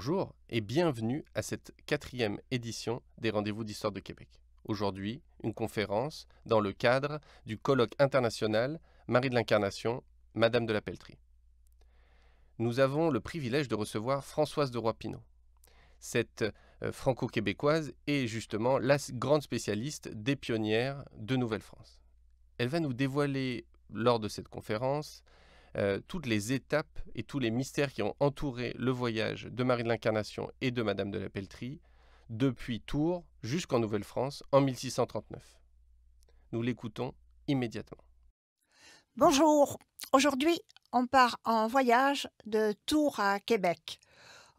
Bonjour et bienvenue à cette 4e édition des Rendez-vous d'Histoire de Québec. Aujourd'hui, une conférence dans le cadre du colloque international Marie de l'Incarnation, Madame de la Peltrie. Nous avons le privilège de recevoir Françoise de Roy-Pinot. Cette franco-québécoise est justement la grande spécialiste des pionnières de Nouvelle-France. Elle va nous dévoiler lors de cette conférence toutes les étapes et tous les mystères qui ont entouré le voyage de Marie de l'Incarnation et de Madame de la Peltrie depuis Tours jusqu'en Nouvelle-France en 1639. Nous l'écoutons immédiatement. Bonjour, aujourd'hui on part en voyage de Tours à Québec.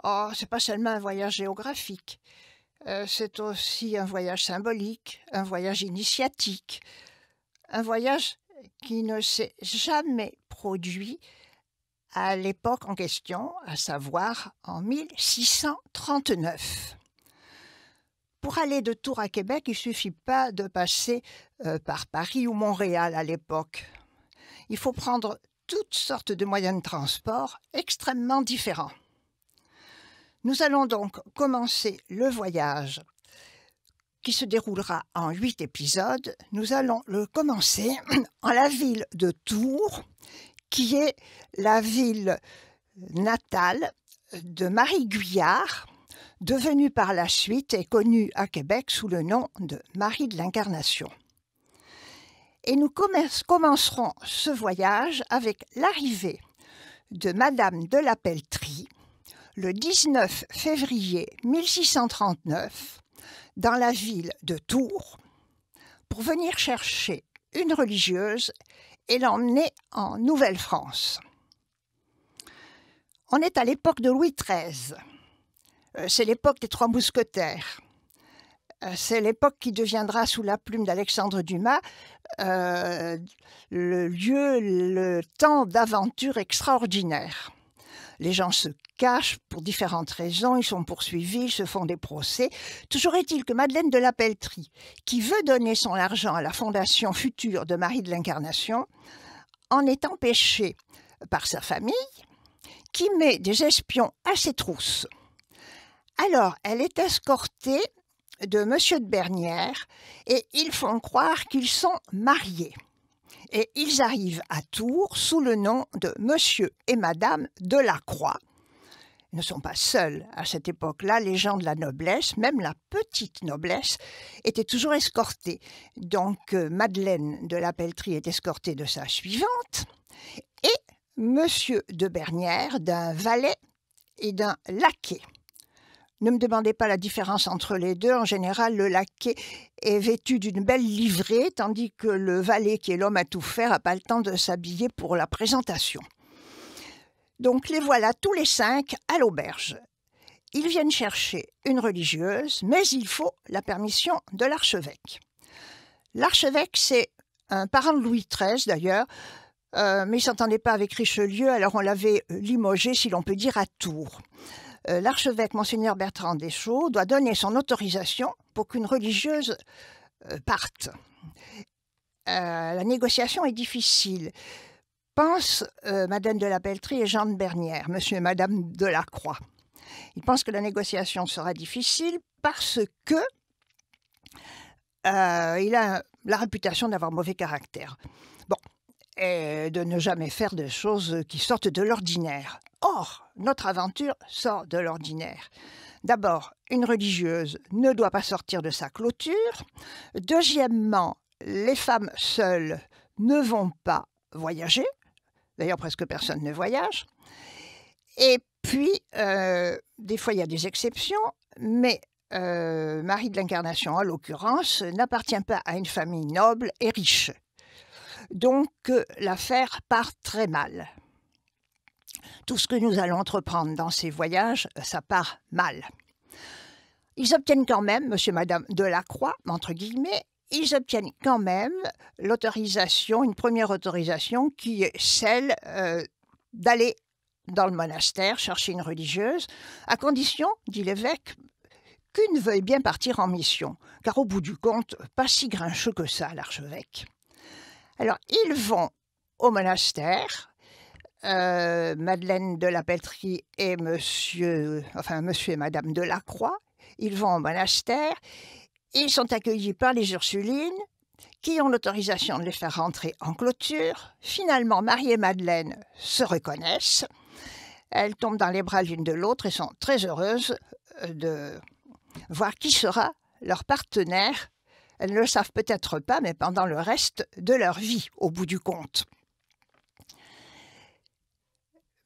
Oh, c'est pas seulement un voyage géographique, c'est aussi un voyage symbolique, un voyage initiatique, un voyage qui ne s'est jamais produit à l'époque en question, à savoir en 1639. Pour aller de Tours à Québec, il ne suffit pas de passer par Paris ou Montréal à l'époque. Il faut prendre toutes sortes de moyens de transport extrêmement différents. Nous allons donc commencer le voyage qui se déroulera en 8 épisodes. Nous allons le commencer en la ville de Tours, qui est la ville natale de Marie Guyard, devenue par la suite et connue à Québec sous le nom de Marie de l'Incarnation. Et nous commencerons ce voyage avec l'arrivée de Madame de la Peltrie le 19 février 1639 dans la ville de Tours pour venir chercher une religieuse et l'emmener en Nouvelle-France. On est à l'époque de Louis XIII. C'est l'époque des Trois Mousquetaires. C'est l'époque qui deviendra, sous la plume d'Alexandre Dumas, le temps d'aventures extraordinaires. Les gens se cachent pour différentes raisons, ils sont poursuivis, ils se font des procès. Toujours est-il que Madeleine de la Peltrie, qui veut donner son argent à la fondation future de Marie de l'Incarnation, en est empêchée par sa famille, qui met des espions à ses trousses. Alors, elle est escortée de Monsieur de Bernières et ils font croire qu'ils sont mariés. Et ils arrivent à Tours sous le nom de Monsieur et Madame de la Croix. Ils ne sont pas seuls à cette époque-là. Les gens de la noblesse, même la petite noblesse, étaient toujours escortés. Donc Madeleine de la Peltrie est escortée de sa suivante et Monsieur de Bernières d'un valet et d'un laquais. Ne me demandez pas la différence entre les deux. En général, le laquais est vêtu d'une belle livrée, tandis que le valet, qui est l'homme à tout faire, n'a pas le temps de s'habiller pour la présentation. Donc les voilà tous les 5 à l'auberge. Ils viennent chercher une religieuse, mais il faut la permission de l'archevêque. L'archevêque, c'est un parent de Louis XIII d'ailleurs, mais il ne s'entendait pas avec Richelieu, alors on l'avait limogé, si l'on peut dire, à Tours. L'archevêque Monseigneur Bertrand Deschaux doit donner son autorisation pour qu'une religieuse parte. La négociation est difficile. Pense Madame de la Peltrie et Jean de Bernières, Monsieur et Madame de la Croix. Ils pensent que la négociation sera difficile parce que il a la réputation d'avoir mauvais caractère. Bon, et de ne jamais faire de choses qui sortent de l'ordinaire. Or, notre aventure sort de l'ordinaire. D'abord, une religieuse ne doit pas sortir de sa clôture. Deuxièmement, les femmes seules ne vont pas voyager. D'ailleurs, presque personne ne voyage. Et puis, des fois, il y a des exceptions, mais Marie de l'Incarnation, en l'occurrence, n'appartient pas à une famille noble et riche. Donc, l'affaire part très mal. Tout ce que nous allons entreprendre dans ces voyages, ça part mal. Ils obtiennent quand même, monsieur et madame de la Croix, entre guillemets, ils obtiennent quand même l'autorisation, une première autorisation qui est celle d'aller dans le monastère chercher une religieuse, à condition, dit l'évêque, qu'une veuille bien partir en mission, car au bout du compte, pas si grincheux que ça, l'archevêque. Alors, ils vont au monastère, Madeleine de la Peltrie et monsieur et madame de la Croix. Ils vont au monastère. Ils sont accueillis par les Ursulines, qui ont l'autorisation de les faire rentrer en clôture. Finalement, Marie et Madeleine se reconnaissent. Elles tombent dans les bras l'une de l'autre et sont très heureuses de voir qui sera leur partenaire. Elles ne le savent peut-être pas, mais pendant le reste de leur vie, au bout du compte.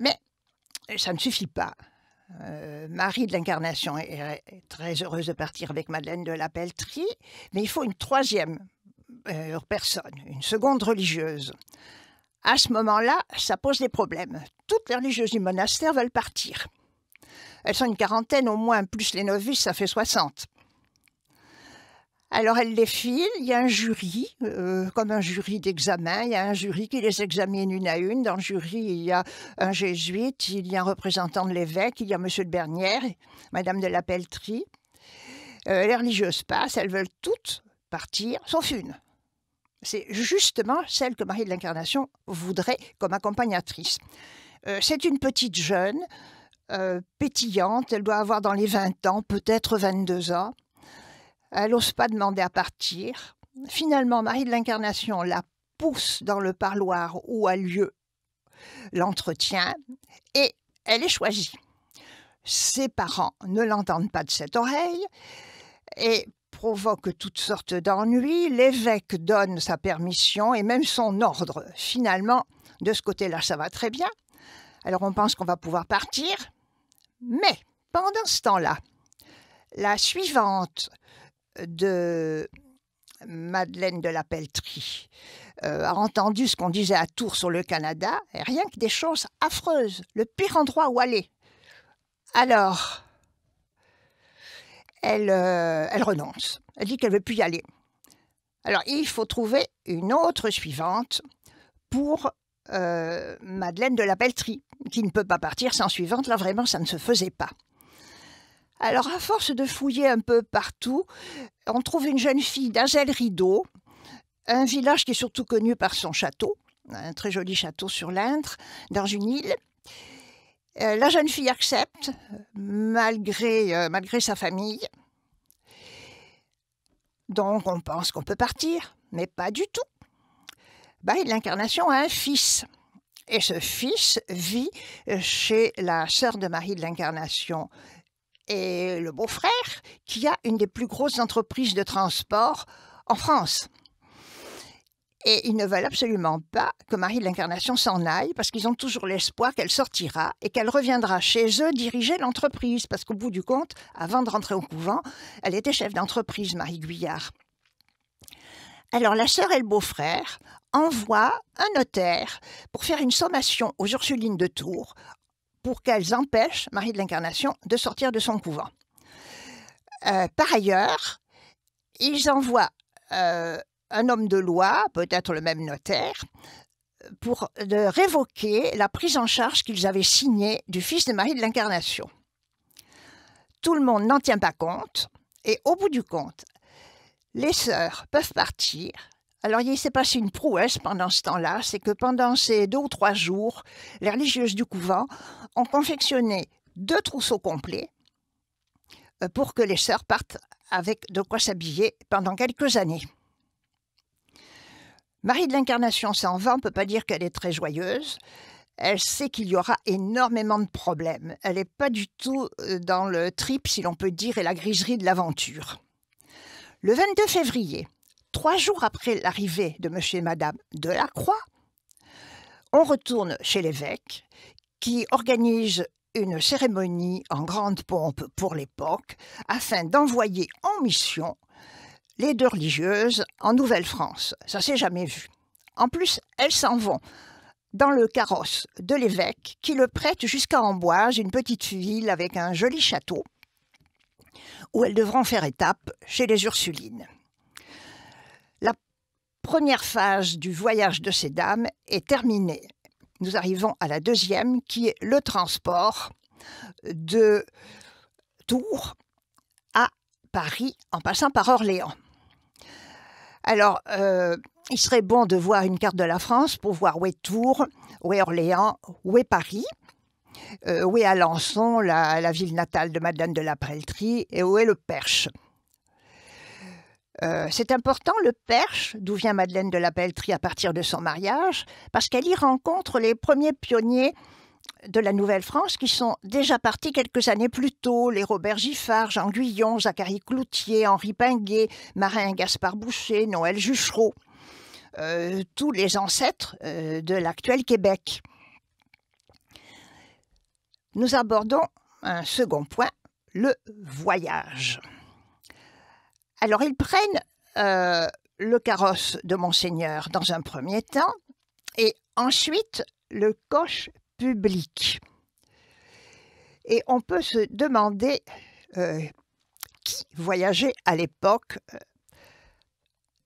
Mais ça ne suffit pas. Marie de l'Incarnation est très heureuse de partir avec Madeleine de la Peltrie, mais il faut une troisième personne, une seconde religieuse. À ce moment-là, ça pose des problèmes. Toutes les religieuses du monastère veulent partir. Elles sont une quarantaine au moins, plus les novices, ça fait 60. Alors elles les filent, il y a un jury, comme un jury d'examen, il y a un jury qui les examine une à une. Dans le jury, il y a un jésuite, il y a un représentant de l'évêque, il y a monsieur de Bernière, madame de la Peltrie. Les religieuses passent, elles veulent toutes partir, sauf une. C'est justement celle que Marie de l'Incarnation voudrait comme accompagnatrice. C'est une petite jeune, pétillante, elle doit avoir dans les 20 ans, peut-être 22 ans. Elle n'ose pas demander à partir. Finalement, Marie de l'Incarnation la pousse dans le parloir où a lieu l'entretien et elle est choisie. Ses parents ne l'entendent pas de cette oreille et provoquent toutes sortes d'ennuis. L'évêque donne sa permission et même son ordre. Finalement, de ce côté-là, ça va très bien. Alors on pense qu'on va pouvoir partir. Mais pendant ce temps-là, la suivante de Madeleine de la Peltrie a entendu ce qu'on disait à Tours sur le Canada, et rien que des choses affreuses, le pire endroit où aller. Alors, elle renonce, elle dit qu'elle ne veut plus y aller. Alors, il faut trouver une autre suivante pour Madeleine de la Peltrie, qui ne peut pas partir sans suivante, là vraiment ça ne se faisait pas. Alors, à force de fouiller un peu partout, on trouve une jeune fille d'Azel-Rideau, un village qui est surtout connu par son château, un très joli château sur l'Indre, dans une île. La jeune fille accepte, malgré sa famille. Donc, on pense qu'on peut partir, mais pas du tout. Marie de l'Incarnation a un fils. Et ce fils vit chez la sœur de Marie de l'Incarnation et le beau-frère, qui a une des plus grosses entreprises de transport en France. Et ils ne veulent absolument pas que Marie de l'Incarnation s'en aille, parce qu'ils ont toujours l'espoir qu'elle sortira et qu'elle reviendra chez eux diriger l'entreprise. Parce qu'au bout du compte, avant de rentrer au couvent, elle était chef d'entreprise, Marie Guyard. Alors la sœur et le beau-frère envoient un notaire pour faire une sommation aux Ursulines de Tours pour qu'elles empêchent Marie de l'Incarnation de sortir de son couvent. Par ailleurs, ils envoient un homme de loi, peut-être le même notaire, pour révoquer la prise en charge qu'ils avaient signée du fils de Marie de l'Incarnation. Tout le monde n'en tient pas compte, et au bout du compte, les sœurs peuvent partir. Alors, il s'est passé une prouesse pendant ce temps-là, c'est que pendant ces 2 ou 3 jours, les religieuses du couvent ont confectionné 2 trousseaux complets pour que les sœurs partent avec de quoi s'habiller pendant quelques années. Marie de l'Incarnation s'en va, on ne peut pas dire qu'elle est très joyeuse. Elle sait qu'il y aura énormément de problèmes. Elle n'est pas du tout dans le trip, si l'on peut dire, et la griserie de l'aventure. Le 22 février, 3 jours après l'arrivée de monsieur et madame de la Croix, on retourne chez l'évêque qui organise une cérémonie en grande pompe pour l'époque afin d'envoyer en mission les 2 religieuses en Nouvelle-France. Ça ne s'est jamais vu. En plus, elles s'en vont dans le carrosse de l'évêque qui le prête jusqu'à Amboise, une petite ville avec un joli château, où elles devront faire étape chez les Ursulines. La première phase du voyage de ces dames est terminée. Nous arrivons à la deuxième, qui est le transport de Tours à Paris en passant par Orléans. Alors, il serait bon de voir une carte de la France pour voir où est Tours, où est Orléans, où est Paris, où est Alençon, la ville natale de Madeleine de la Pelletrie, et où est le Perche. C'est important, le Perche, d'où vient Madeleine de la Pelletrie à partir de son mariage, parce qu'elle y rencontre les premiers pionniers de la Nouvelle-France qui sont déjà partis quelques années plus tôt, les Robert Giffard, Jean Guyon, Zacharie Cloutier, Henri Pinguet, Marin Gaspard Boucher, Noël Juchereau, tous les ancêtres de l'actuel Québec. Nous abordons un second point, le voyage. Alors, ils prennent le carrosse de Monseigneur dans un premier temps et ensuite le coche public. Et on peut se demander qui voyageait à l'époque.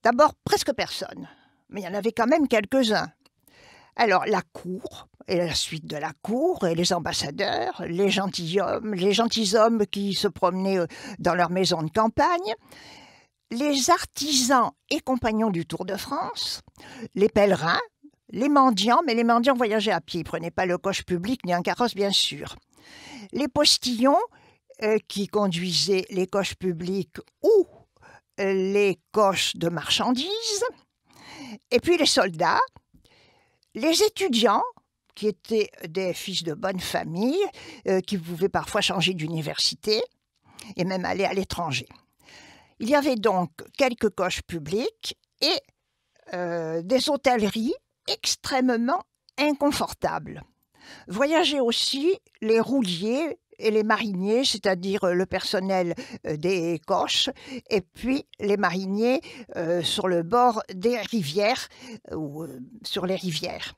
D'abord, presque personne, mais il y en avait quand même quelques-uns. Alors, la cour, et la suite de la cour, et les ambassadeurs, les gentilshommes qui se promenaient dans leur maison de campagne, les artisans et compagnons du Tour de France, les pèlerins, les mendiants, mais les mendiants voyageaient à pied, ils ne prenaient pas le coche public ni un carrosse, bien sûr. Les postillons qui conduisaient les coches publics ou les coches de marchandises, et puis les soldats, les étudiants, qui étaient des fils de bonne famille, qui pouvaient parfois changer d'université et même aller à l'étranger. Il y avait donc quelques coches publiques et des hôtelleries extrêmement inconfortables. Voyageaient aussi les rouliers et les mariniers, c'est-à-dire le personnel des coches, et puis les mariniers sur le bord des rivières ou sur les rivières.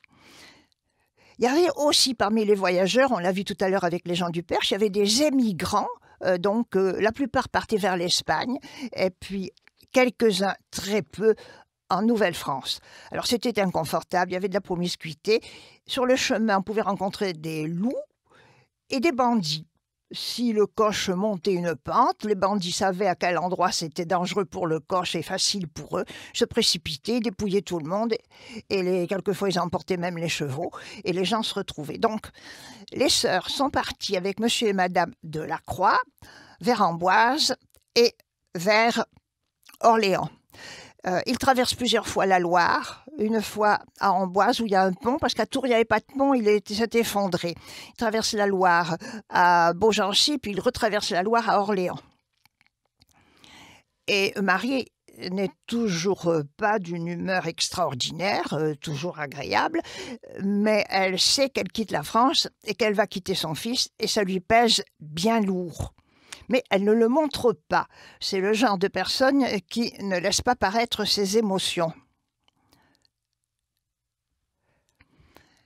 Il y avait aussi parmi les voyageurs, on l'a vu tout à l'heure avec les gens du Perche, il y avait des émigrants, donc la plupart partaient vers l'Espagne, et puis quelques-uns, très peu, en Nouvelle-France. Alors c'était inconfortable, il y avait de la promiscuité. Sur le chemin, on pouvait rencontrer des loups et des bandits. Si le coche montait une pente, les bandits savaient à quel endroit c'était dangereux pour le coche et facile pour eux, se précipitaient, dépouillaient tout le monde, et quelquefois ils emportaient même les chevaux, et les gens se retrouvaient. Donc, les sœurs sont parties avec monsieur et madame de la Croix, vers Amboise et vers Orléans. Ils traversent plusieurs fois la Loire, une fois à Amboise où il y a un pont, parce qu'à Tours il n'y avait pas de pont, il s'est effondré. Ils traversent la Loire à Beaugency, puis ils retraversent la Loire à Orléans. Et Marie n'est toujours pas d'une humeur extraordinaire, toujours agréable, mais elle sait qu'elle quitte la France et qu'elle va quitter son fils, et ça lui pèse bien lourd. Mais elle ne le montre pas. C'est le genre de personne qui ne laisse pas paraître ses émotions.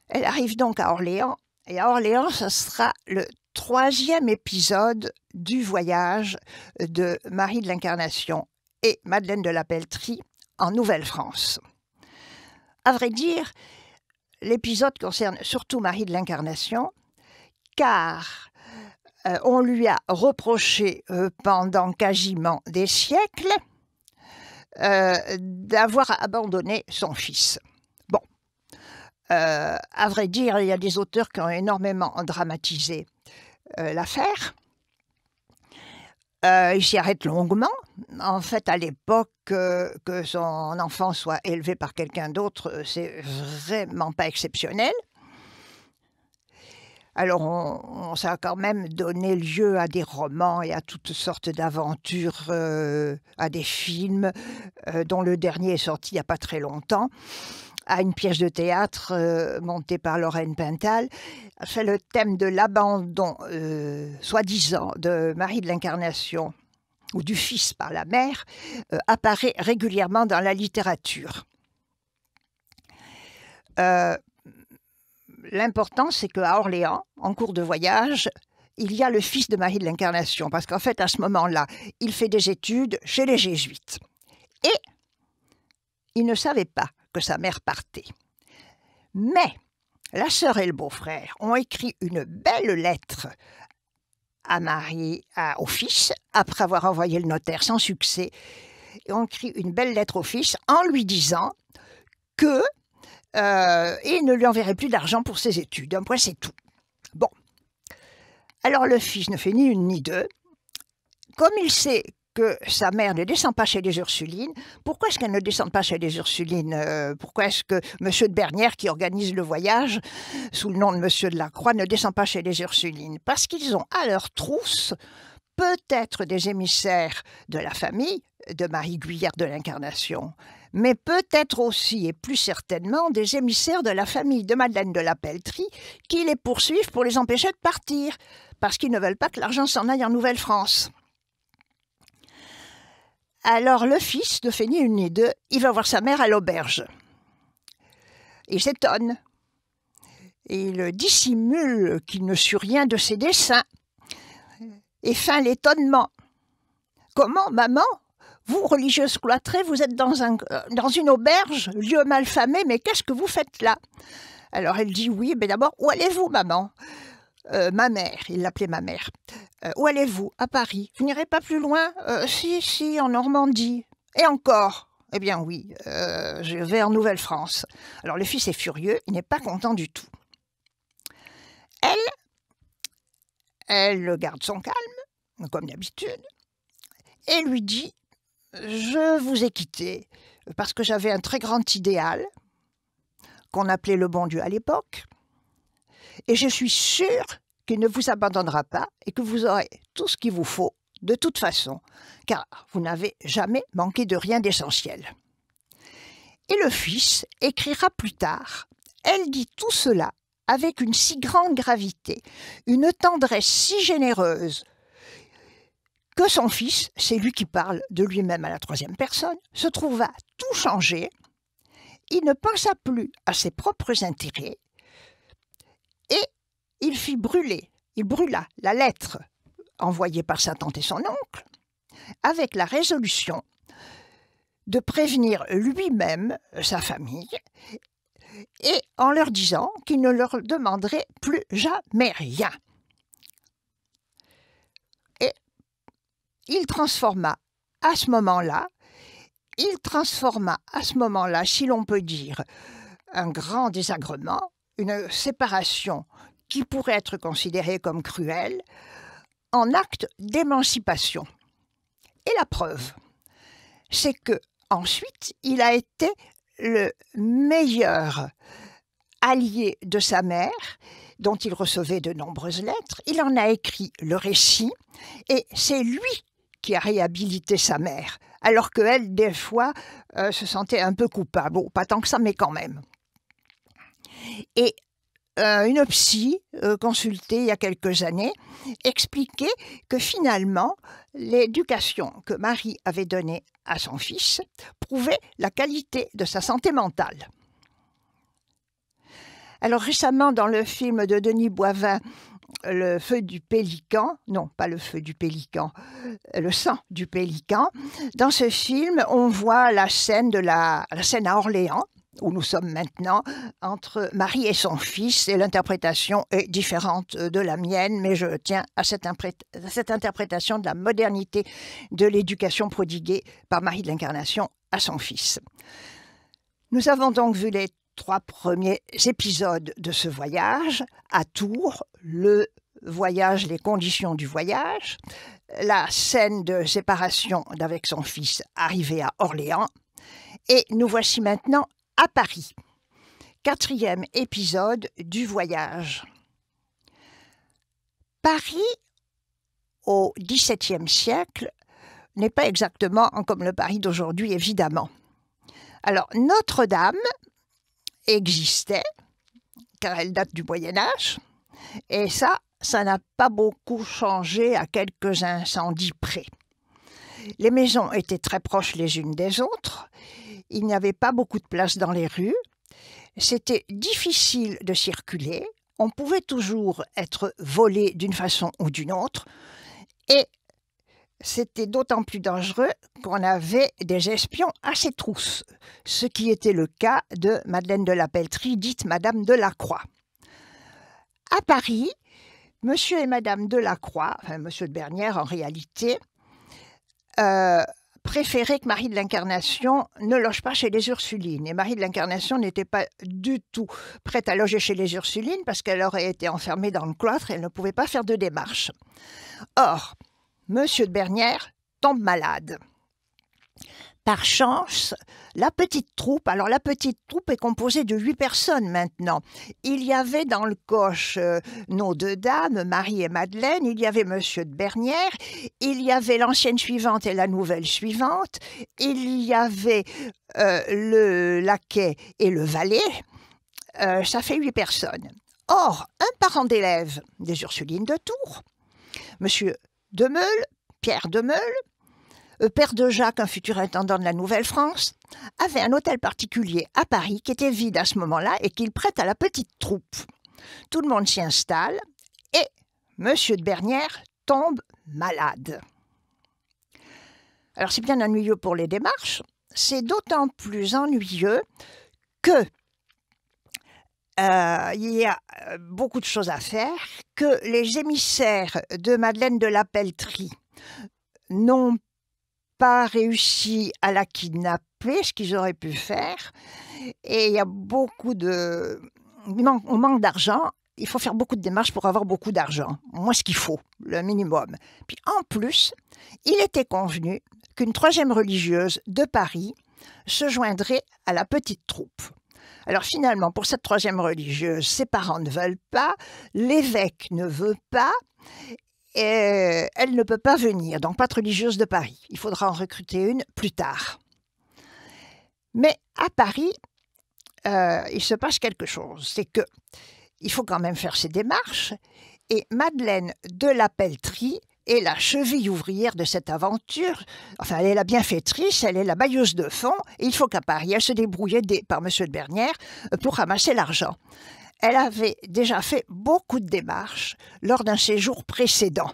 Elle arrive donc à Orléans, et à Orléans, ce sera le 3e épisode du voyage de Marie de l'Incarnation et Madeleine de la Pelletrie en Nouvelle-France. À vrai dire, l'épisode concerne surtout Marie de l'Incarnation, car on lui a reproché pendant quasiment des siècles d'avoir abandonné son fils. Bon, à vrai dire, il y a des auteurs qui ont énormément dramatisé l'affaire. Il s'y arrête longuement. En fait, à l'époque, que son enfant soit élevé par quelqu'un d'autre, c'est vraiment pas exceptionnel. Alors, ça a quand même donné lieu à des romans et à toutes sortes d'aventures, à des films, dont le dernier est sorti il n'y a pas très longtemps, à une pièce de théâtre montée par Lorraine Pintal. C'est le thème de l'abandon, soi-disant, de Marie de l'Incarnation, ou du fils par la mère, apparaît régulièrement dans la littérature. L'important, c'est qu'à Orléans, en cours de voyage, il y a le fils de Marie de l'Incarnation, parce qu'en fait, à ce moment-là, il fait des études chez les jésuites. Et il ne savait pas que sa mère partait. Mais la sœur et le beau-frère ont écrit une belle lettre à Marie, au fils, après avoir envoyé le notaire sans succès, et on écrit une belle lettre au fils en lui disant que il ne lui enverrait plus d'argent pour ses études. Un point, c'est tout. Bon. Alors le fils ne fait ni une ni deux. Comme il sait que sa mère ne descend pas chez les Ursulines, pourquoi est-ce qu'elle ne descend pas chez les Ursulines? Pourquoi est-ce que M. de Bernières, qui organise le voyage sous le nom de M. de la Croix, ne descend pas chez les Ursulines? Parce qu'ils ont à leur trousse peut-être des émissaires de la famille de Marie Guyère de l'Incarnation, mais peut-être aussi et plus certainement des émissaires de la famille de Madeleine de la Peltrie qui les poursuivent pour les empêcher de partir, parce qu'ils ne veulent pas que l'argent s'en aille en Nouvelle-France. Alors le fils ne fait ni une ni deux, il va voir sa mère à l'auberge. Il s'étonne. Il dissimule qu'il ne suit rien de ses desseins et feint l'étonnement. « Comment, maman? Vous, religieuse cloîtrée, vous êtes dans une auberge, lieu malfamé, mais qu'est-ce que vous faites là ?» Alors elle dit « Oui, mais d'abord, où allez-vous, maman ?» Ma mère, il l'appelait ma mère. Où allez-vous? À Paris. Vous n'irez pas plus loin? Si, en Normandie. Et encore? Eh bien oui, je vais en Nouvelle-France. Alors le fils est furieux, il n'est pas content du tout. Elle garde son calme, comme d'habitude, et lui dit « Je vous ai quitté parce que j'avais un très grand idéal, qu'on appelait le bon Dieu à l'époque, et je suis sûre qu'il ne vous abandonnera pas et que vous aurez tout ce qu'il vous faut de toute façon, car vous n'avez jamais manqué de rien d'essentiel. » Et le fils écrira plus tard « Elle dit tout cela avec une si grande gravité, une tendresse si généreuse, que son fils, c'est lui qui parle de lui-même à la troisième personne, se trouva tout changé. Il ne pensa plus à ses propres intérêts et il brûla la lettre envoyée par sa tante et son oncle, avec la résolution de prévenir lui-même sa famille et en leur disant qu'il ne leur demanderait plus jamais rien. Et il transforma à ce moment-là, si l'on peut dire, un grand désagrément, une séparation qui pourrait être considérée comme cruelle, en acte d'émancipation. Et la preuve, c'est que ensuite, il a été le meilleur allié de sa mère, dont il recevait de nombreuses lettres. Il en a écrit le récit, et c'est lui qui a réhabilité sa mère, alors qu'elle, des fois, se sentait un peu coupable. Bon, pas tant que ça, mais quand même. Et une psy consultée il y a quelques années expliquait que finalement, l'éducation que Marie avait donnée à son fils prouvait la qualité de sa santé mentale. Alors récemment, dans le film de Denis Boivin, Le feu du pélican, non, pas le feu du pélican, le sang du pélican, dans ce film, on voit la scène à Orléans, où nous sommes maintenant, entre Marie et son fils, et l'interprétation est différente de la mienne, mais je tiens à cette interprétation de la modernité de l'éducation prodiguée par Marie de l'Incarnation à son fils. Nous avons donc vu les 3 premiers épisodes de ce voyage, à Tours, le voyage, les conditions du voyage, la scène de séparation d'avec son fils arrivé à Orléans, et nous voici maintenant à Paris. 4e épisode du voyage. Paris, au XVIIe siècle, n'est pas exactement comme le Paris d'aujourd'hui, évidemment. Alors, Notre-Dame existait, car elle date du Moyen-Âge, et ça n'a pas beaucoup changé à quelques incendies près. Les maisons étaient très proches les unes des autres, il n'y avait pas beaucoup de place dans les rues, c'était difficile de circuler, on pouvait toujours être volé d'une façon ou d'une autre, et c'était d'autant plus dangereux qu'on avait des espions à ses trousses, ce qui était le cas de Madeleine de la Peltrie, dite Madame de la Croix. À Paris, Monsieur et Madame de la Croix, enfin Monsieur de Bernières en réalité, préféré que Marie de l'Incarnation ne loge pas chez les Ursulines. Et Marie de l'Incarnation n'était pas du tout prête à loger chez les Ursulines parce qu'elle aurait été enfermée dans le cloître et elle ne pouvait pas faire de démarche. Or, Monsieur de Bernières tombe malade. Par chance, la petite troupe est composée de 8 personnes maintenant. Il y avait dans le coche nos 2 dames, Marie et Madeleine, il y avait Monsieur de Bernières, il y avait l'ancienne suivante et la nouvelle suivante, il y avait le laquais et le valet, ça fait 8 personnes. Or, un parent d'élève des Ursulines de Tours, Monsieur Demeule, Pierre Demeule, père de Jacques, un futur intendant de la Nouvelle-France, avait un hôtel particulier à Paris qui était vide à ce moment-là et qu'il prête à la petite troupe. Tout le monde s'y installe et Monsieur de Bernières tombe malade. Alors c'est bien ennuyeux pour les démarches, c'est d'autant plus ennuyeux que il y a beaucoup de choses à faire, que les émissaires de Madeleine de la Peltrie n'ont pas réussi à la kidnapper, ce qu'ils auraient pu faire, et il y a beaucoup de... On manque d'argent, il faut faire beaucoup de démarches pour avoir beaucoup d'argent, moins ce qu'il faut, le minimum. Puis en plus, il était convenu qu'une 3e religieuse de Paris se joindrait à la petite troupe. Alors finalement, pour cette 3e religieuse, ses parents ne veulent pas, l'évêque ne veut pas, et elle ne peut pas venir, donc pas de religieuse de Paris. Il faudra en recruter une plus tard. Mais à Paris, il se passe quelque chose. C'est que il faut quand même faire ses démarches, et Madeleine de la Peltrie est la cheville ouvrière de cette aventure. Enfin, elle est la bienfaitrice, elle est la bailleuse de fonds, et il faut qu'à Paris, elle se débrouille aidée par M. de Bernières pour ramasser l'argent. Elle avait déjà fait beaucoup de démarches lors d'un séjour précédent.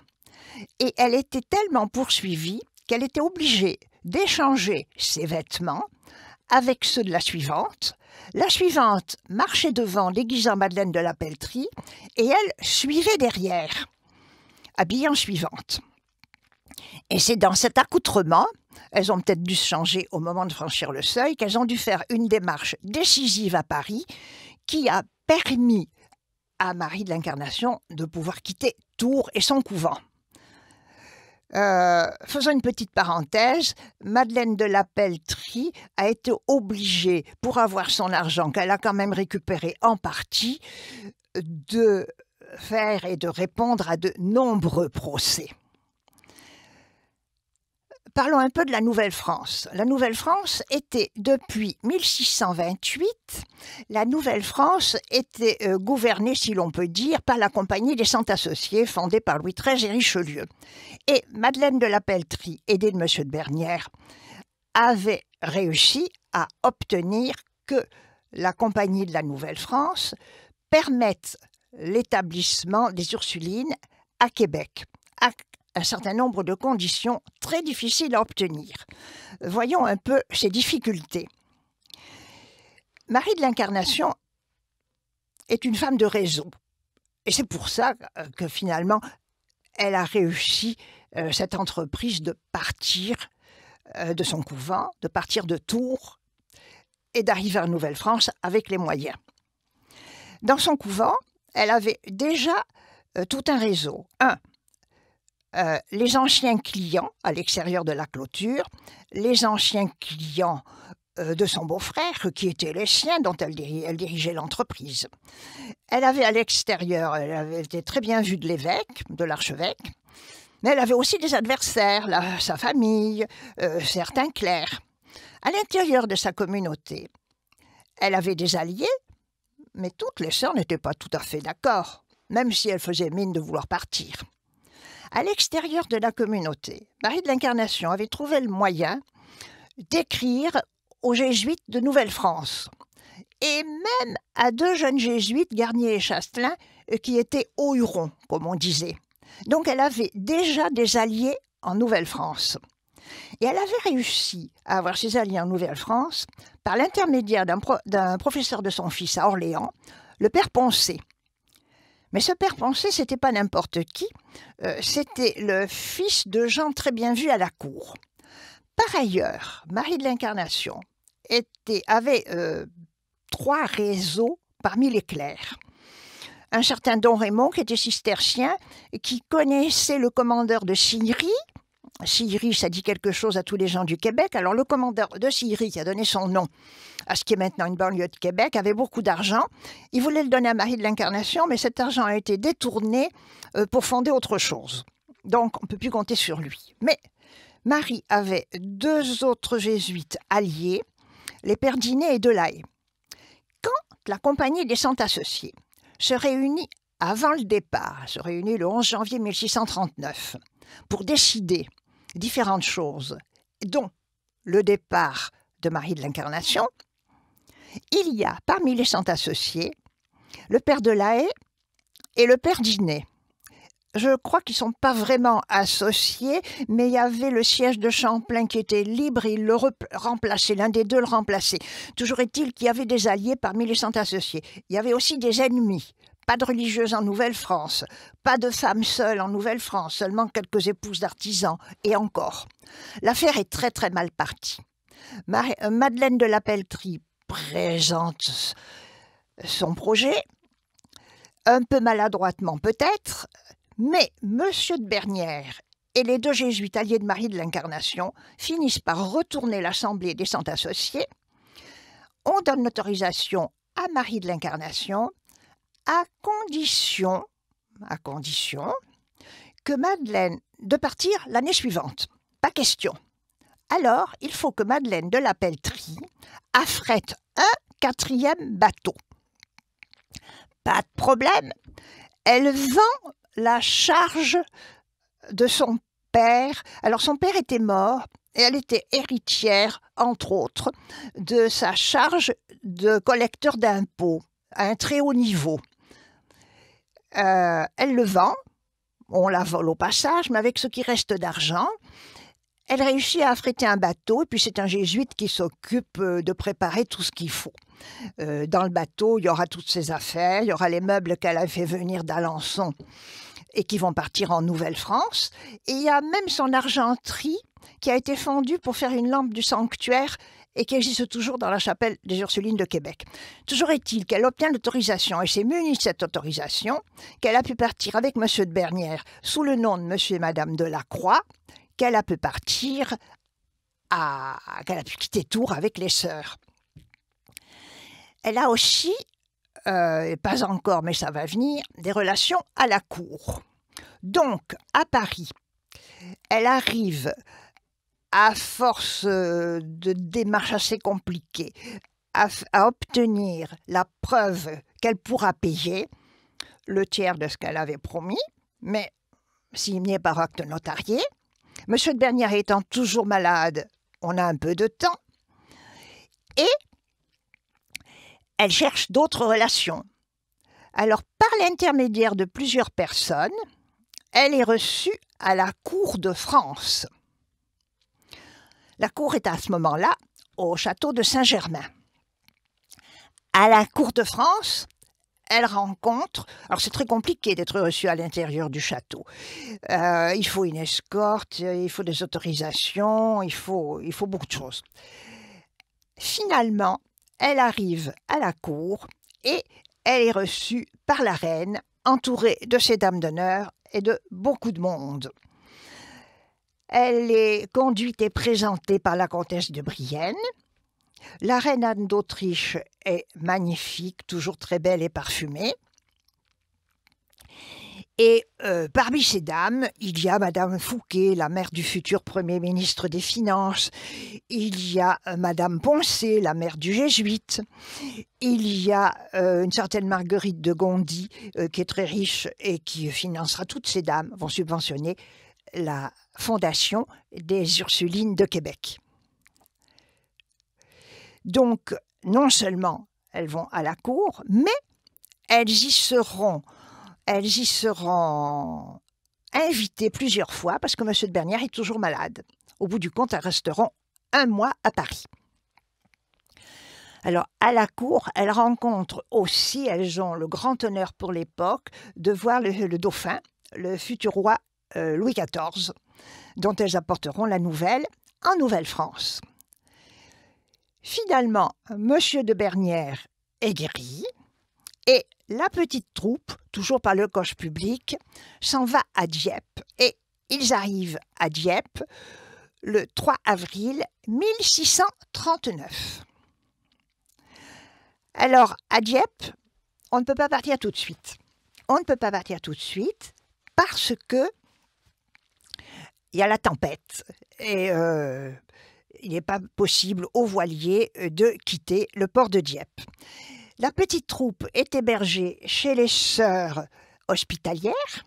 Et elle était tellement poursuivie qu'elle était obligée d'échanger ses vêtements avec ceux de la suivante. La suivante marchait devant déguisée en Madeleine de la Peltrie et elle suivait derrière, habillée en suivante. Et c'est dans cet accoutrement, elles ont peut-être dû se changer au moment de franchir le seuil, qu'elles ont dû faire une démarche décisive à Paris qui a permis à Marie de l'Incarnation de pouvoir quitter Tours et son couvent. Faisons une petite parenthèse, Madeleine de la Peltrie a été obligée, pour avoir son argent qu'elle a quand même récupéré en partie, de faire et de répondre à de nombreux procès. Parlons un peu de la Nouvelle-France. La Nouvelle-France était, depuis 1628, la Nouvelle-France était gouvernée, si l'on peut dire, par la Compagnie des Cent Associés, fondée par Louis XIII et Richelieu. Et Madeleine de la Peltrie, aidée de M. de Bernières, avait réussi à obtenir que la Compagnie de la Nouvelle-France permette l'établissement des Ursulines à Québec, à un certain nombre de conditions très difficiles à obtenir. Voyons un peu ces difficultés. Marie de l'Incarnation est une femme de réseau. Et c'est pour ça que finalement, elle a réussi cette entreprise de partir de son couvent, de partir de Tours et d'arriver en Nouvelle-France avec les moyens. Dans son couvent, elle avait déjà tout un réseau. Les anciens clients à l'extérieur de la clôture, les anciens clients de son beau-frère, qui étaient les siens, dont elle dirigeait l'entreprise. Elle avait à l'extérieur, elle avait été très bien vue de l'évêque, de l'archevêque, mais elle avait aussi des adversaires, sa famille, certains clercs. À l'intérieur de sa communauté, elle avait des alliés, mais toutes les sœurs n'étaient pas tout à fait d'accord, même si elles faisaient mine de vouloir partir. À l'extérieur de la communauté, Marie de l'Incarnation avait trouvé le moyen d'écrire aux jésuites de Nouvelle-France, et même à 2 jeunes jésuites, Garnier et Chastelin, qui étaient au Huron, comme on disait. Donc elle avait déjà des alliés en Nouvelle-France. Et elle avait réussi à avoir ses alliés en Nouvelle-France par l'intermédiaire d'un professeur de son fils à Orléans, le père Poncet. Mais ce père Poncet, ce n'était pas n'importe qui, c'était le fils de gens très bien vus à la cour. Par ailleurs, Marie de l'Incarnation avait 3 réseaux parmi les clercs. Un certain Don Raymond, qui était cistercien, qui connaissait le commandeur de Sillery. Sillery, ça dit quelque chose à tous les gens du Québec. Alors, le commandeur de Sillery, qui a donné son nom à ce qui est maintenant une banlieue de Québec, avait beaucoup d'argent. Il voulait le donner à Marie de l'Incarnation, mais cet argent a été détourné pour fonder autre chose. Donc, on ne peut plus compter sur lui. Mais Marie avait 2 autres jésuites alliés, les pères Dinet et Delahaye. Quand la Compagnie des Saints Associés se réunit avant le départ, se réunit le 11 janvier 1639, pour décider différentes choses, dont le départ de Marie de l'Incarnation, il y a parmi les Saints Associés le père Delahaye et le père Dinet. Je crois qu'ils ne sont pas vraiment associés, mais il y avait le siège de Champlain qui était libre et il le remplaçait, l'un des 2 le remplaçait. Toujours est-il qu'il y avait des alliés parmi les Saints Associés. Il y avait aussi des ennemis. Pas de religieuses en Nouvelle-France, pas de femmes seules en Nouvelle-France, seulement quelques épouses d'artisans, et encore. L'affaire est très très mal partie. Madeleine de la Peltrie présente son projet, un peu maladroitement peut-être, mais Monsieur de Bernières et les 2 jésuites alliés de Marie de l'Incarnation finissent par retourner l'Assemblée des Saints Associés. On donne l'autorisation à Marie de l'Incarnation à condition que Madeleine de partir l'année suivante. Pas question. Alors, il faut que Madeleine de la Peltrie affrète un 4e bateau. Pas de problème. Elle vend la charge de son père. Alors, son père était mort et elle était héritière, entre autres, de sa charge de collecteur d'impôts à un très haut niveau. Elle le vend, on la vole au passage, mais avec ce qui reste d'argent, elle réussit à affréter un bateau, et puis c'est un jésuite qui s'occupe de préparer tout ce qu'il faut. Dans le bateau, il y aura toutes ses affaires, il y aura les meubles qu'elle a fait venir d'Alençon et qui vont partir en Nouvelle-France, et il y a même son argenterie qui a été fondue pour faire une lampe du sanctuaire et qui existe toujours dans la chapelle des Ursulines de Québec. Toujours est-il qu'elle obtient l'autorisation et s'est munie de cette autorisation, qu'elle a pu partir avec M. de Bernières sous le nom de M. et Mme de Lacroix, qu'elle a pu partir, qu'elle a pu quitter Tours avec les sœurs. Elle a aussi, pas encore mais ça va venir, des relations à la cour. Donc, à Paris, elle arrive à force de démarches assez compliquées, à obtenir la preuve qu'elle pourra payer le tiers de ce qu'elle avait promis, mais signé par acte notarié. M. de Bernières étant toujours malade, on a un peu de temps, et elle cherche d'autres relations. Alors, par l'intermédiaire de plusieurs personnes, elle est reçue à la cour de France. La cour est à ce moment-là au château de Saint-Germain. À la cour de France, elle rencontre... Alors c'est très compliqué d'être reçue à l'intérieur du château. Il faut une escorte, il faut des autorisations, il faut beaucoup de choses. Finalement, elle arrive à la cour et elle est reçue par la reine, entourée de ses dames d'honneur et de beaucoup de monde. Elle est conduite et présentée par la comtesse de Brienne. La reine Anne d'Autriche est magnifique, toujours très belle et parfumée. Et parmi ces dames, il y a Madame Fouquet, la mère du futur Premier ministre des Finances. Il y a Madame Poncet, la mère du jésuite. Il y a une certaine Marguerite de Gondy, qui est très riche et qui financera toutes ces dames, vont subventionner la fondation des Ursulines de Québec. Donc, non seulement elles vont à la cour, mais elles y seront invitées plusieurs fois parce que M. de Bernières est toujours malade. Au bout du compte, elles resteront 1 mois à Paris. Alors, à la cour, elles rencontrent aussi, elles ont le grand honneur pour l'époque de voir le dauphin, le futur roi Louis XIV, dont elles apporteront la nouvelle en Nouvelle-France. Finalement, Monsieur de Bernières est guéri et la petite troupe, toujours par le coche public, s'en va à Dieppe et ils arrivent à Dieppe le 3 avril 1639. Alors, à Dieppe, on ne peut pas partir tout de suite. On ne peut pas partir tout de suite parce que il y a la tempête et il n'est pas possible aux voiliers de quitter le port de Dieppe. La petite troupe est hébergée chez les sœurs hospitalières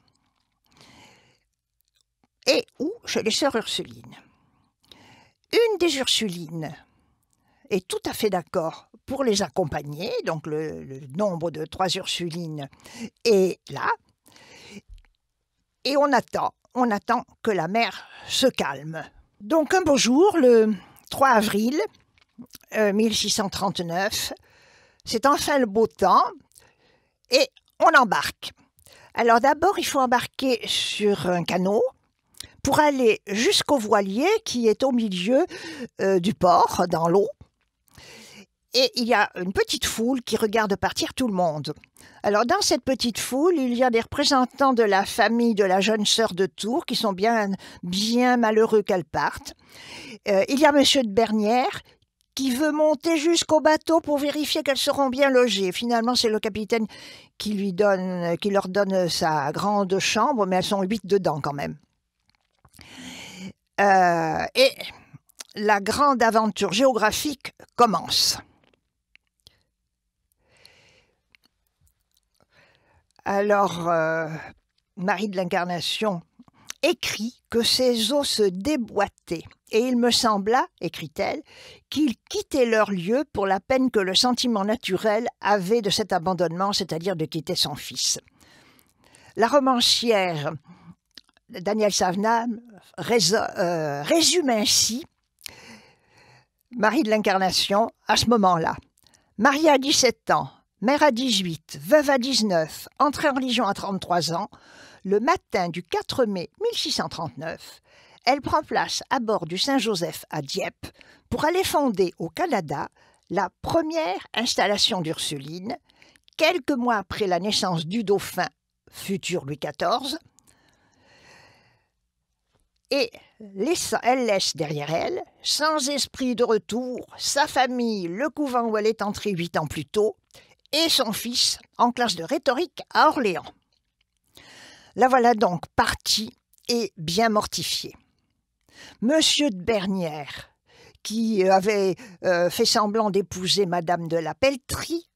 et ou chez les sœurs Ursulines. Une des Ursulines est tout à fait d'accord pour les accompagner, donc le nombre de 3 Ursulines est là, et on attend que la mer se calme. Donc un beau jour, le 3 avril 1639, c'est enfin le beau temps, et on embarque. Alors d'abord, il faut embarquer sur un canot, pour aller jusqu'au voilier qui est au milieu du port, dans l'eau. Et il y a une petite foule qui regarde partir tout le monde. Alors dans cette petite foule, il y a des représentants de la famille de la jeune sœur de Tours qui sont bien malheureux qu'elle parte. Il y a Monsieur de Bernières qui veut monter jusqu'au bateau pour vérifier qu'elles seront bien logées. Finalement, c'est le capitaine qui leur donne sa grande chambre, mais elles sont 8 dedans quand même. Et la grande aventure géographique commence. Alors, Marie de l'Incarnation écrit que ses os se déboîtaient. Et il me sembla, écrit-elle, qu'ils quittaient leur lieu pour la peine que le sentiment naturel avait de cet abandonnement, c'est-à-dire de quitter son fils. La romancière Danielle Savenam résume ainsi Marie de l'Incarnation à ce moment-là. Mariée à 17 ans, mère à 18, veuve à 19, entrée en religion à 33 ans, le matin du 4 mai 1639, elle prend place à bord du Saint-Joseph à Dieppe pour aller fonder au Canada la première installation d'Ursulines, quelques mois après la naissance du dauphin, futur Louis XIV, et elle laisse derrière elle, sans esprit de retour, sa famille, le couvent où elle est entrée 8 ans plus tôt, et son fils en classe de rhétorique à Orléans. La voilà donc partie et bien mortifiée. Monsieur de Bernières, qui avait fait semblant d'épouser Madame de la Peltrie,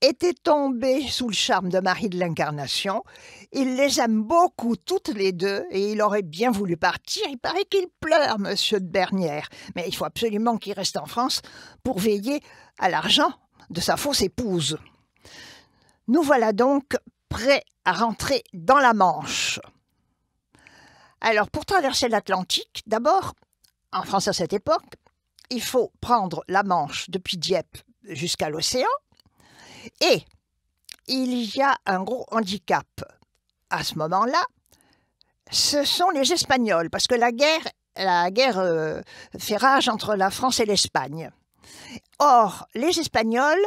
était tombé sous le charme de Marie de l'Incarnation. Il les aime beaucoup toutes les deux et il aurait bien voulu partir. Il paraît qu'il pleure, Monsieur de Bernières. Mais il faut absolument qu'il reste en France pour veiller à l'argent de sa fausse épouse. Nous voilà donc prêts à rentrer dans la Manche. Alors, pour traverser l'Atlantique, d'abord, en France à cette époque, il faut prendre la Manche depuis Dieppe jusqu'à l'océan. Et il y a un gros handicap à ce moment-là, ce sont les Espagnols, parce que la guerre fait rage entre la France et l'Espagne. Or, les Espagnols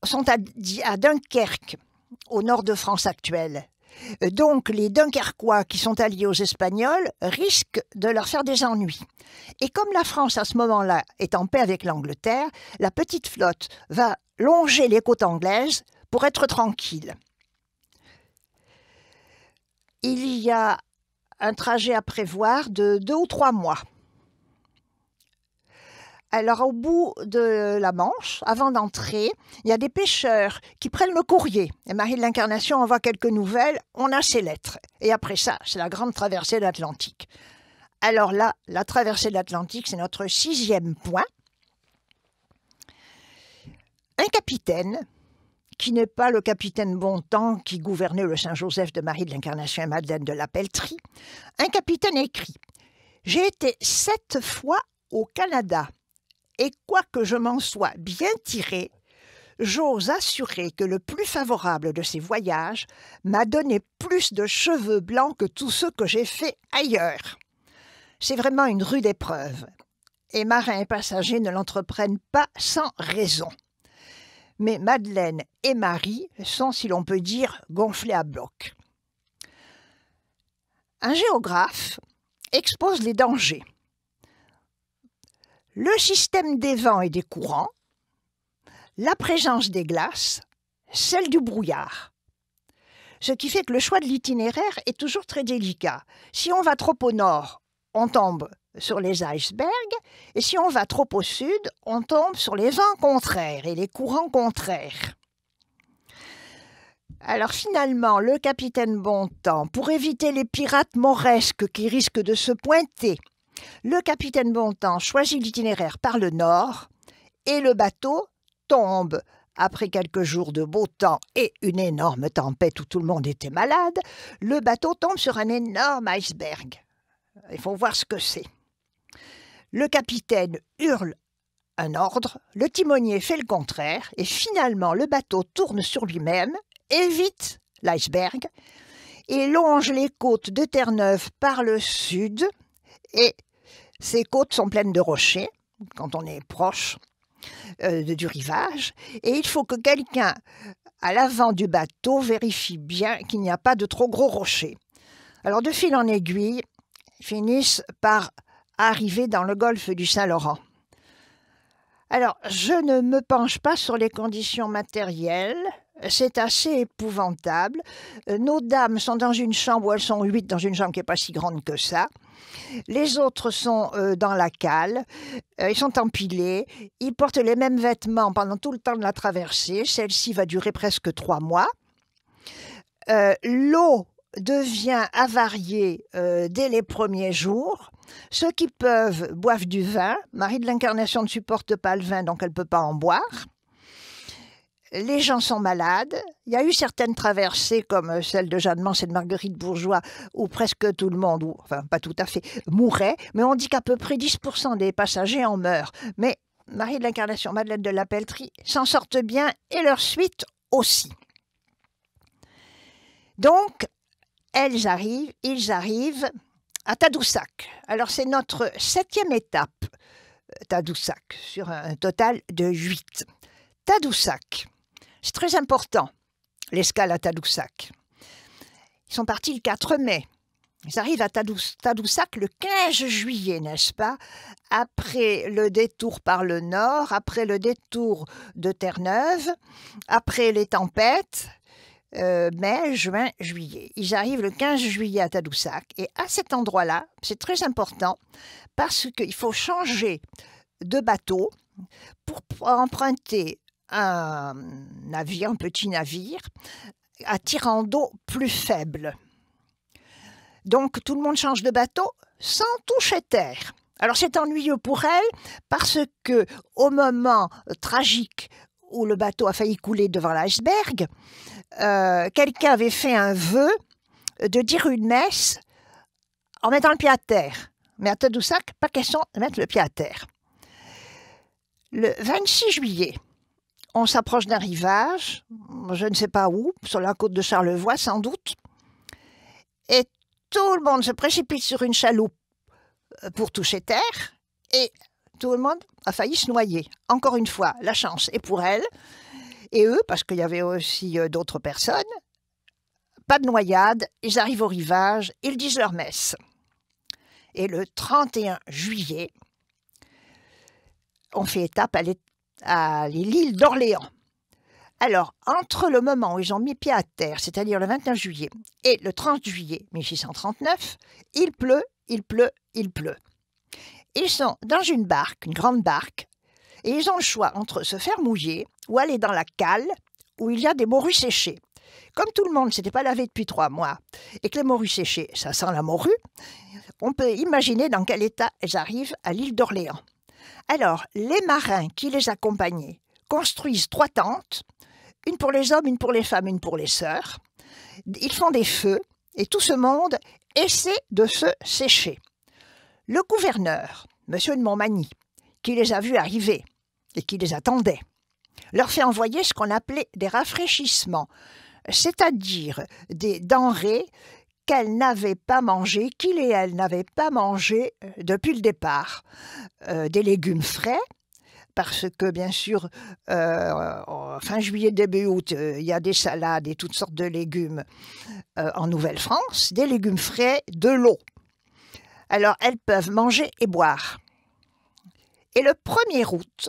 sont à Dunkerque, au nord de France actuelle. Donc, les Dunkerquois qui sont alliés aux Espagnols risquent de leur faire des ennuis. Et comme la France, à ce moment-là, est en paix avec l'Angleterre, la petite flotte va longer les côtes anglaises pour être tranquille. Il y a un trajet à prévoir de 2 ou 3 mois. Alors, au bout de la Manche, avant d'entrer, il y a des pêcheurs qui prennent le courrier. Et Marie de l'Incarnation envoie quelques nouvelles, on a ses lettres. Et après ça, c'est la grande traversée de l'Atlantique. Alors là, la traversée de l'Atlantique, c'est notre 6e point. Un capitaine, qui n'est pas le capitaine Bontemps qui gouvernait le Saint-Joseph de Marie de l'Incarnation et Madeleine de la Peltrie, un capitaine écrit « J'ai été 7 fois au Canada, et quoique je m'en sois bien tiré, j'ose assurer que le plus favorable de ces voyages m'a donné plus de cheveux blancs que tous ceux que j'ai faits ailleurs. C'est vraiment une rude épreuve. Et marins et passagers ne l'entreprennent pas sans raison. Mais Madeleine et Marie sont, si l'on peut dire, gonflés à bloc. Un géographe expose les dangers. Le système des vents et des courants, la présence des glaces, celle du brouillard. Ce qui fait que le choix de l'itinéraire est toujours très délicat. Si on va trop au nord, on tombe sur les icebergs, et si on va trop au sud, on tombe sur les vents contraires et les courants contraires. Alors finalement, le capitaine Bontemps, pour éviter les pirates mauresques qui risquent de se pointer, le capitaine Bontemps choisit l'itinéraire par le nord, et le bateau tombe. Après quelques jours de beau temps et une énorme tempête où tout le monde était malade, le bateau tombe sur un énorme iceberg. Il faut voir ce que c'est. Le capitaine hurle un ordre, le timonier fait le contraire, et finalement le bateau tourne sur lui-même, évite l'iceberg, et longe les côtes de Terre-Neuve par le sud, et ces côtes sont pleines de rochers, quand on est proche du rivage, et il faut que quelqu'un à l'avant du bateau vérifie bien qu'il n'y a pas de trop gros rochers. Alors de fil en aiguille, ils finissent par arriver dans le golfe du Saint-Laurent. Alors, je ne me penche pas sur les conditions matérielles, c'est assez épouvantable. Nos dames sont dans une chambre où elles sont 8, dans une chambre qui n'est pas si grande que ça. Les autres sont dans la cale, ils sont empilés, ils portent les mêmes vêtements pendant tout le temps de la traversée. Celle-ci va durer presque 3 mois. L'eau devient avariée dès les premiers jours. Ceux qui peuvent boivent du vin. Marie de l'Incarnation ne supporte pas le vin, donc elle ne peut pas en boire. Les gens sont malades. Il y a eu certaines traversées, comme celle de Jeanne Mance et de Marguerite Bourgeois, où presque tout le monde, enfin pas tout à fait, mourait. Mais on dit qu'à peu près 10% des passagers en meurent. Mais Marie de l'Incarnation, Madeleine de la Pelletrie s'en sortent bien et leur suite aussi. Donc, ils arrivent à Tadoussac. Alors c'est notre 7e étape, Tadoussac, sur un total de 8. Tadoussac. C'est très important, l'escale à Tadoussac. Ils sont partis le 4 mai. Ils arrivent à Tadoussac le 15 juillet, n'est-ce pas? Après le détour par le nord, après le détour de Terre-Neuve, après les tempêtes, mai, juin, juillet. Ils arrivent le 15 juillet à Tadoussac. Et à cet endroit-là, c'est très important parce qu'il faut changer de bateau pour emprunter un navire, un petit navire, à tirant d'eau plus faible. Donc tout le monde change de bateau sans toucher terre. Alors c'est ennuyeux pour elle parce que au moment tragique où le bateau a failli couler devant l'iceberg, quelqu'un avait fait un vœu de dire une messe en mettant le pied à terre. Mais à Tadoussac, pas question de mettre le pied à terre. Le 26 juillet, on s'approche d'un rivage, je ne sais pas où, sur la côte de Charlevoix sans doute, et tout le monde se précipite sur une chaloupe pour toucher terre, et tout le monde a failli se noyer. Encore une fois, la chance est pour elle, et eux, parce qu'il y avait aussi d'autres personnes. Pas de noyade, ils arrivent au rivage, ils disent leur messe. Et le 31 juillet, on fait étape à l'île d'Orléans. Alors, entre le moment où ils ont mis pied à terre, c'est-à-dire le 21 juillet, et le 30 juillet 1639, il pleut, il pleut, il pleut. Ils sont dans une barque, une grande barque, et ils ont le choix entre se faire mouiller ou aller dans la cale où il y a des morues séchées. Comme tout le monde ne s'était pas lavé depuis 3 mois et que les morues séchées, ça sent la morue, on peut imaginer dans quel état elles arrivent à l'île d'Orléans. Alors, les marins qui les accompagnaient construisent 3 tentes, une pour les hommes, une pour les femmes, une pour les sœurs. Ils font des feux et tout ce monde essaie de se sécher. Le gouverneur, M. de Montmagny, qui les a vus arriver et qui les attendait, leur fait envoyer ce qu'on appelait des rafraîchissements, c'est-à-dire des denrées qu'elle n'avait pas mangé, qu'il et elle n'avaient pas mangé depuis le départ. Des légumes frais, parce que bien sûr, fin juillet, début août, il y a des salades et toutes sortes de légumes en Nouvelle-France, des légumes frais, de l'eau. Alors, elles peuvent manger et boire. Et le 1er août,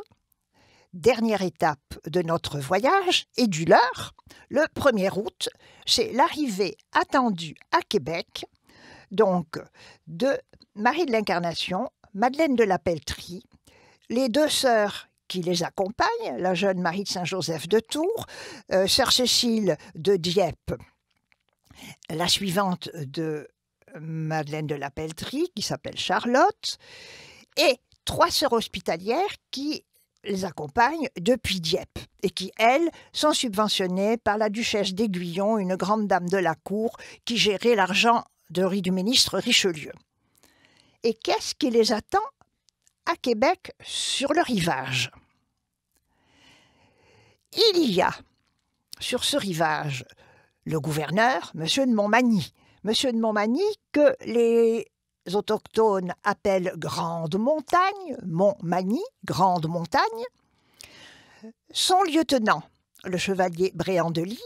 dernière étape de notre voyage et du leur, le 1er août, c'est l'arrivée attendue à Québec, donc de Marie de l'Incarnation, Madeleine de la Peltrie, les 2 sœurs qui les accompagnent, la jeune Marie de Saint-Joseph de Tours, sœur Cécile de Dieppe, la suivante de Madeleine de la Peltrie, qui s'appelle Charlotte, et 3 sœurs hospitalières qui les accompagnent depuis Dieppe et qui, elles, sont subventionnées par la duchesse d'Aiguillon, une grande dame de la cour qui gérait l'argent du ministre Richelieu. Et qu'est-ce qui les attend à Québec sur le rivage? Il y a sur ce rivage le gouverneur, M. de Montmagny. M. de Montmagny que les autochtones appellent Grande Montagne, Montmagny, Grande Montagne. Son lieutenant, le chevalier Bréant de Lille.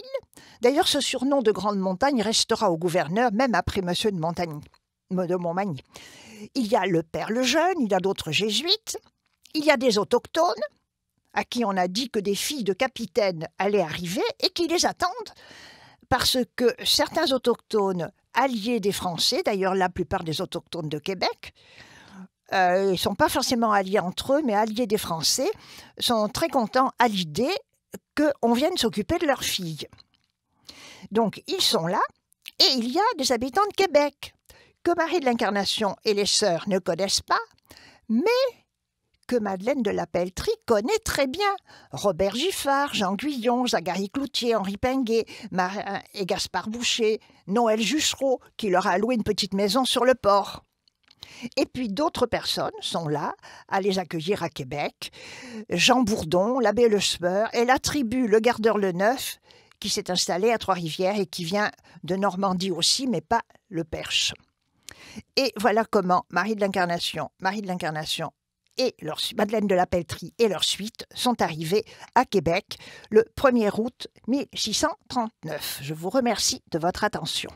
D'ailleurs, ce surnom de Grande Montagne restera au gouverneur même après M. de Montmagny. Il y a le père Lejeune, il y a d'autres jésuites, il y a des autochtones à qui on a dit que des filles de capitaines allaient arriver et qui les attendent parce que certains autochtones alliés des Français, d'ailleurs la plupart des autochtones de Québec, ils ne sont pas forcément alliés entre eux, mais alliés des Français, sont très contents à l'idée qu'on vienne s'occuper de leurs filles. Donc ils sont là et il y a des habitants de Québec que Marie de l'Incarnation et les sœurs ne connaissent pas, mais que Madeleine de la Peltrie connaît très bien. Robert Giffard, Jean Guyon, Zacharie Cloutier, Henri Pinguet, Marin et Gaspard Boucher, Noël Juchereau, qui leur a loué une petite maison sur le port. Et puis d'autres personnes sont là à les accueillir à Québec. Jean Bourdon, l'abbé Le Speur et la tribu Le Gardeur Le Neuf, qui s'est installée à Trois-Rivières et qui vient de Normandie aussi, mais pas le Perche. Et voilà comment Marie de l'Incarnation et Madeleine de la Peltrie et leur suite sont arrivés à Québec le 1er août 1639. Je vous remercie de votre attention.